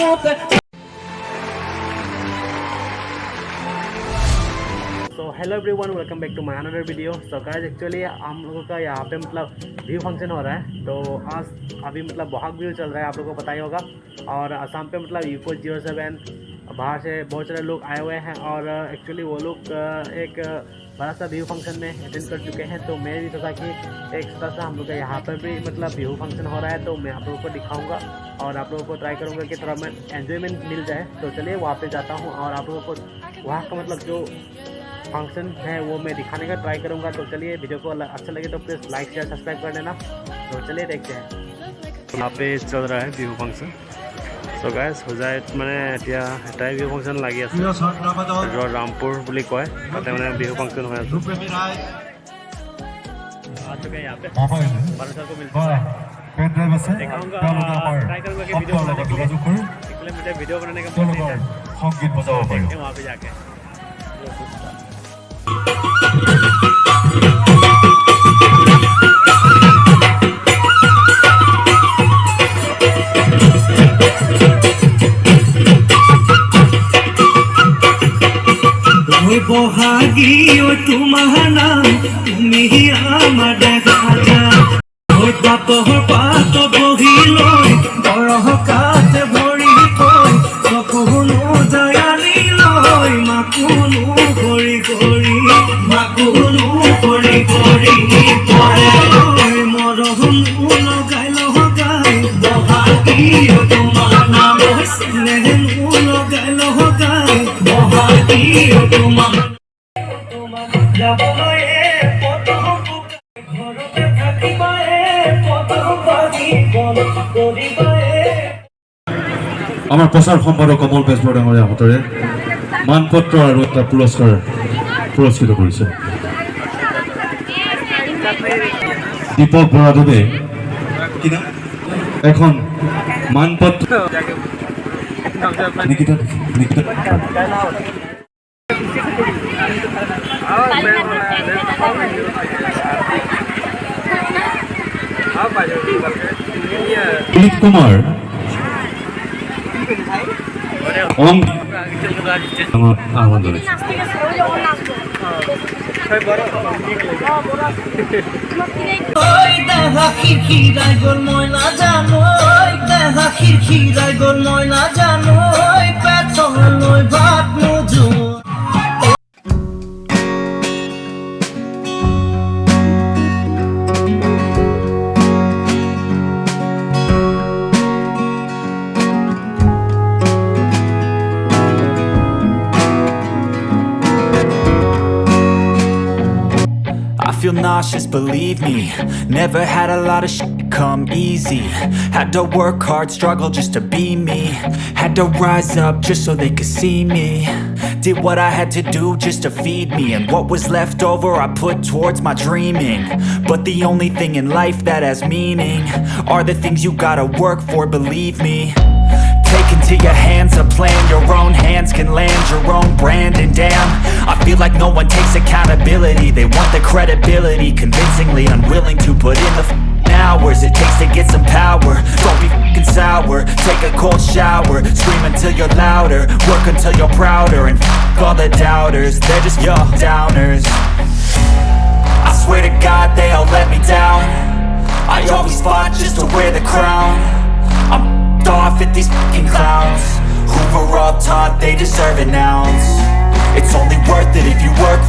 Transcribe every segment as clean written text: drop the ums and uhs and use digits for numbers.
तो hello everyone, welcome back to my another video. So guys, actually हम लोगों का यहाँ पे मतलब व्यू फंक्शन हो रहा है। तो आज अभी मतलब बोहाग व्यू चल रहा है, आप लोगों को पता ही होगा। और असम पे मतलब UFO07 बाहर से बहुत सारे लोग आए हुए हैं। और एक्चुअली वो लोग एक बड़ा सा व्यू फंक्शन में अटेंड कर चुके हैं। तो मैं भी सोचा कि एक छोटा सा हम लोग का यहाँ पर भी मतलब व्यू फंक्शन हो रहा है, तो मैं आप लोगों को दिखाऊंगा और आप लोगों को ट्राई करूँगा कि थोड़ा मैं एन्जॉयमेंट मिल जाए। तो चलिए वहाँ पे जाता हूँ और आप लोगों को वहाँ का मतलब जो फंक्शन है वो मैं दिखाने का ट्राई करूँगा। तो चलिए, वीडियो को अच्छा लगे तो प्लीज़ लाइक शेयर सब्सक्राइब कर देना। तो चलिए देखते हैं। यहाँ पे चल रहा है व्यू फंक्शन। सो गाइस, होजाইত মানে এতিয়া এটাই বিহু ফাংচন লাগি আছে, रामपुर বুলি কয়। তাতে মানে বিহু ফাংচন হৈ আছে। आ चुके हैं यहाँ पे, बारह साल को मिलता है। दिखाऊंगा, ट्राई करूँगा कि वीडियो बनाने के लिए। इसलिए मुझे वीडियो बनाने का बहुत है, वहाँ पे जाके। बोहागी ओ तुम्हारा नाम तुम्ही आमार देखा जा ओ बाप हो पात बही लय बरह काट भरी कय सकुनो दयाली लय माकुनो गरी गरी माकुनो गरी गरी परे लय मरहम लगाय लगाय बोहागी ओ तुम्हारा नाम स्नेह लगाय लगाय बोहागी ओ तुम्हारा আমাৰ প্ৰচাৰ সম্পাদক কমল বেজবৰুৱা ডাঙৰীয়াৰ হাতৰে মানপত্ৰ আৰু এটা পুৰস্কাৰ পুৰস্কৃত কৰিছে। দীপক বৰাদেৱে এখন মানপত্ৰ Dilip Kumar feel nauseous, believe me. Never had a lot of shit come easy. Had to work hard, struggle just to be me. Had to rise up just so they could see me. Did what I had to do just to feed me, and what was left over I put towards my dreaming. But the only thing in life that has meaning are the things you gotta work for, believe me. Take into your hands a plan, your own hands can land your own brand. And damn, I feel like no one takes accountability. They want the credibility, convincingly unwilling to put in the hours it takes to get some power. Don't be f***ing sour, take a cold shower, scream until you're louder, work until you're prouder. And f*** all the doubters, they're just your downers. I swear to God they all let me down. I always fought just to wear the crown. I'm off at these fucking clowns who were all taught they deserve an ounce. It's only worth it if you work.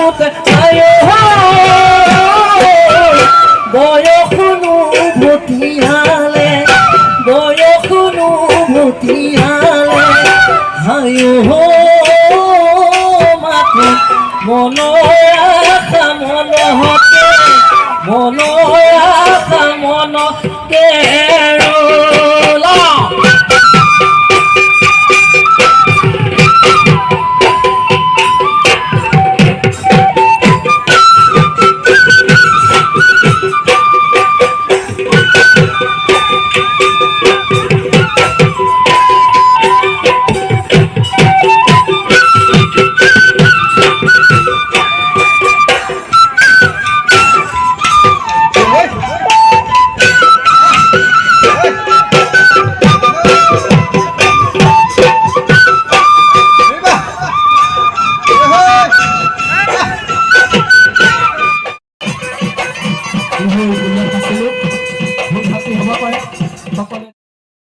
মোক আয়ো বয়সনো ভটিয়ালে বয়সনো ভটিয়ালে আয়ো মাথো মনয়া মনহতে মনয়া মনতে ৰোলা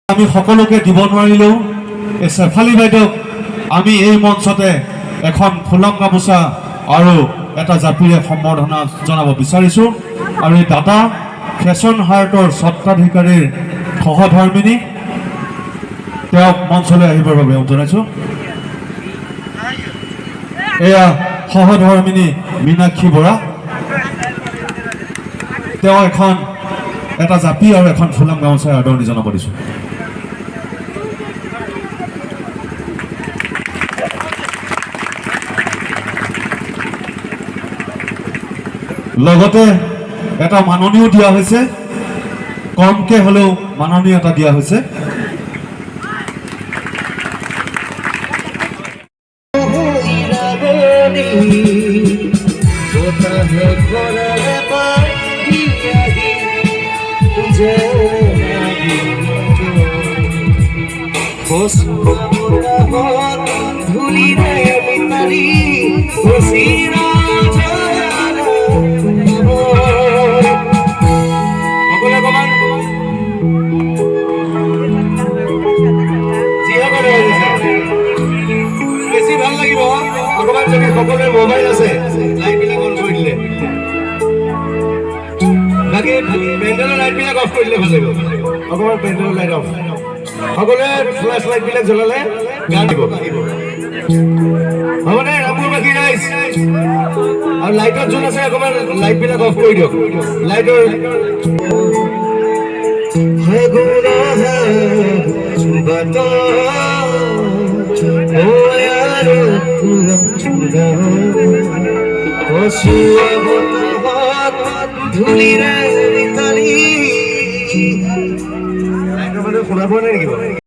আমি সকলোকে দিব নোৱাৰিলেও এই শেফালী বাইদেউক আমি এই মঞ্চতে এখন ফুলাম গামোচা আৰু এটা জাপিৰে সম্বৰ্ধনা জনাব বিচাৰিছোঁ আৰু এই দাদা ফেশ্বন হাৰ্টৰ স্বত্বাধিকাৰীৰ সহধৰ্মিনী তেওঁক মঞ্চলৈ আহিবৰ বাবে জনাইছোঁ এয়া সহধৰ্মিনী মীনাক্ষী বৰা তেওঁ এখন এটা জাপি আৰু এখন ফুলাম গামোচাৰে আদৰণি জনাব দিছোঁ লগতে এটা মাননীও দিয়া হৈছে কমকে হলেও মাননী এটা দিয়া হৈছে সকলোৰে মোবাইল আছে লাইট বিলাক অন কৰি দিলে বাকি পেণ্ডেলৰ লাইট বিলাক অফ কৰি দিলে ভাল লাগিব অকমান পেণ্ডেলৰ লাইট অফ সকলোৱে ফ্লেশ লাইট বিলাক জ্বলালে গান দিব হ'বনে ৰামপুৰ বাকী ৰাইজ আৰু লাইটত যোন আছে অকমান লাইট বিলাক অফ কৰি দিয়ক লাইটৰ ধুলিৰে শুনা পোৱা নাই নেকি